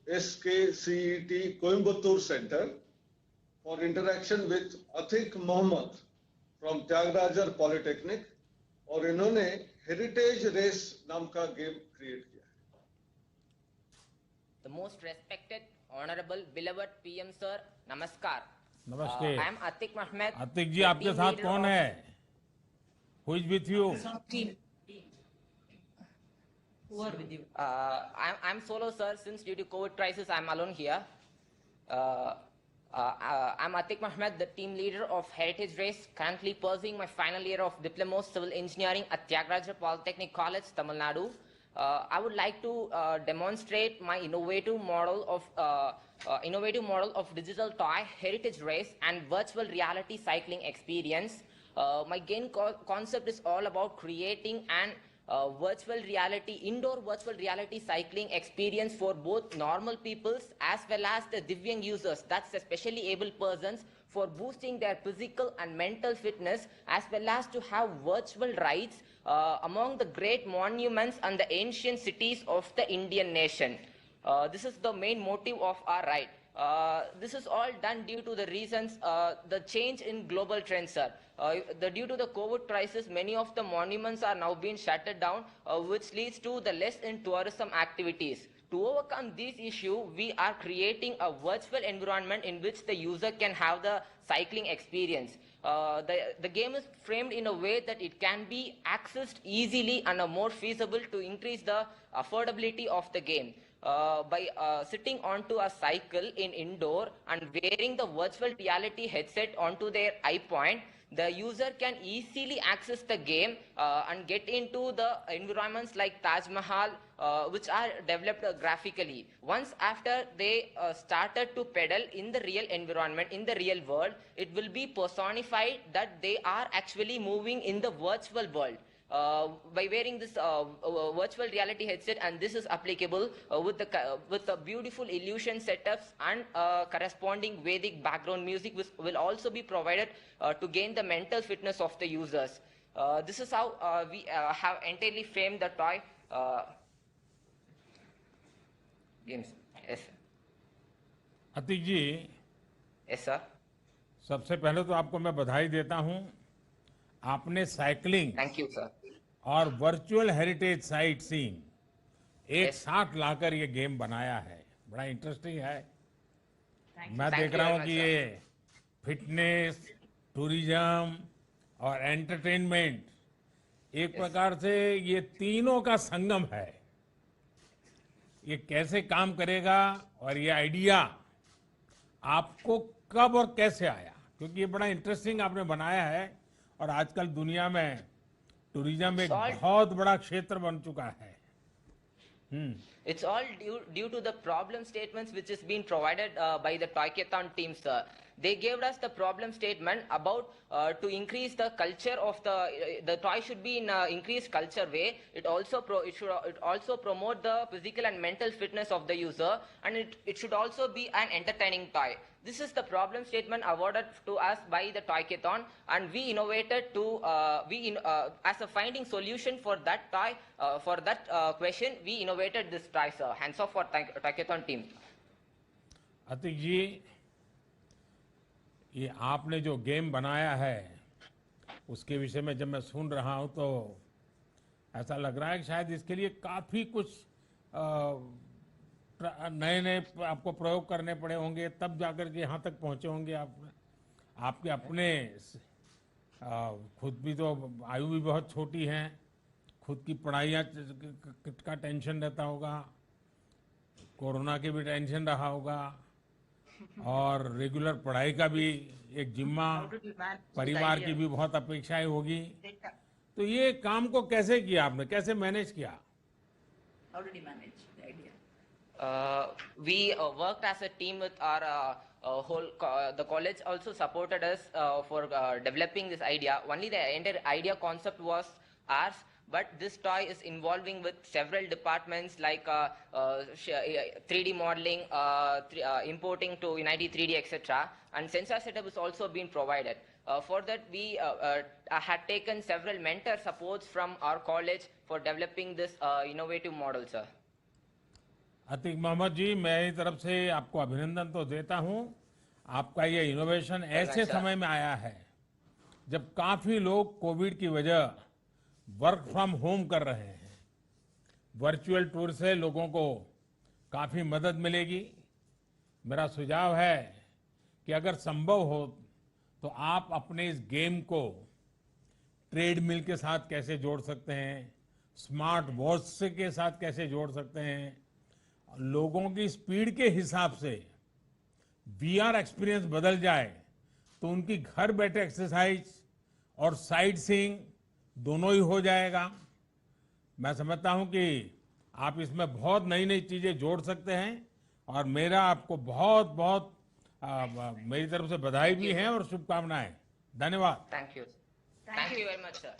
SKCET Coimbatore Center for interaction with Atik Mohammed from Tyagarajar Polytechnic और इन्होंने heritage race नाम का game create किया है. The most respected, honorable, beloved PM sir, namaskar. नमस्ते. I am Atik Mohammed. Atiq जी आपके साथ कौन है? Who is with you? Team. Who are with you? I'm solo, sir. Since due to COVID crisis, I'm alone here. I'm Atik Mohammed, the team leader of Heritage Race, currently pursuing my final year of Diploma Civil Engineering at Tyagarajar Polytechnic College, Tamil Nadu. I would like to demonstrate my innovative model of digital toy, Heritage Race, and virtual reality cycling experience. My game concept is all about creating an indoor virtual reality cycling experience for both normal peoples as well as the Divyang users, that's especially able persons, for boosting their physical and mental fitness, as well as to have virtual rides among the great monuments and the ancient cities of the Indian nation. This is the main motive of our ride. This is all done due to the reasons, the change in global trends, sir. Due to the COVID crisis, many of the monuments are now being shuttered down, which leads to the less in tourism activities. To overcome this issue, we are creating a virtual environment in which the user can have the cycling experience. The game is framed in a way that it can be accessed easily and more feasible to increase the affordability of the game. By sitting onto a cycle in indoor and wearing the virtual reality headset onto their eye point, the user can easily access the game and get into the environments like Taj Mahal, which are developed graphically. Once after they started to pedal in the real environment, in the real world, it will be personified that they are actually moving in the virtual world. By wearing this virtual reality headset, and this is applicable with the beautiful illusion setups and corresponding Vedic background music, which will also be provided to gain the mental fitness of the users. This is how we have entirely framed the toy games. Yes, sir. Atiq ji, Yes, sir. सबसे पहले तो आपको मैं बधाई देता हूं. आपने cycling Thank you, sir. और वर्चुअल हेरिटेज साइट सीइंग एक Yes. साथ लाकर ये गेम बनाया है. बड़ा इंटरेस्टिंग है. मैं Thank देख you रहा very हूं much, कि sir. ये फिटनेस, टूरिज्म और एंटरटेनमेंट एक प्रकार से ये तीनों का संगम है. ये कैसे काम करेगा और ये आइडिया आपको कब और कैसे आया? क्योंकि ये बड़ा इंटरेस्टिंग आपने बनाया है और आजकल दुनिया में टूरिज्म एक बहुत बड़ा क्षेत्र बन चुका है. It's all due to the problem statements which is being provided by the Toykathon team, sir. They gave us the problem statement about to increase the culture of the toy should be in increased culture way. It also promote the physical and mental fitness of the user, and it should also be an entertaining toy. This is the problem statement awarded to us by the Toykathon, and we innovated to as a finding solution for that toy, for that question, we innovated this toy, sir. Hands off for Toykathon team. Atiq जी, ये आपने जो game बनाया है उसके विषय में जब मैं सुन रहा हूं तो ऐसा लग रहा है कि शायद इसके लिए काफी कुछ नए नए आपको प्रयोग करने पड़े होंगे, तब जाकर के यहाँ तक पहुंचे होंगे. आपके अपने खुद भी तो आयु भी बहुत छोटी है, खुद की पढ़ाइयाँ का टेंशन रहता होगा, कोरोना की भी टेंशन रहा होगा और रेगुलर पढ़ाई का भी एक जिम्मा, परिवार की भी बहुत अपेक्षाएं होगी. तो ये काम को कैसे किया आपने, कैसे मैनेज किया? How did you manage the idea? We worked as a team with our the college also supported us for developing this idea. Only the entire idea concept was ours, but this toy is involving with several departments like 3D modeling, importing to Unity 3D, etc. And sensor setup is also being provided. For that, we had taken several mentor supports from our college for developing this innovative model, sir. Atiq Mohammad जी, मेरी तरफ से आपको अभिनंदन तो देता हूं। आपका ये इनोवेशन ऐसे समय में आया है जब काफी लोग कोविड की वजह वर्क फ्रॉम होम कर रहे हैं। वर्चुअल टूर से लोगों को काफी मदद मिलेगी। मेरा सुझाव है कि अगर संभव हो तो आप अपने इस गेम को ट्रेडमिल के साथ कैसे जोड़ सकते हैं, स्मार्ट वॉच से के साथ कैसे जोड़ सकते हैं, लोगों की स्पीड के हिसाब से वीआर एक्सपीरियंस बदल जाए तो उनकी घर बैठे एक्सरसाइज और साइट सीइंग दोनों ही हो जाएगा। मैं समझता हूं कि आप इसमें बहुत नई नई चीजें जोड़ सकते हैं और मेरा आपको बहुत बहुत मेरी तरफ से बधाई भी है और शुभकामनाएं। धन्यवाद। Thank you. Thank you very much, sir.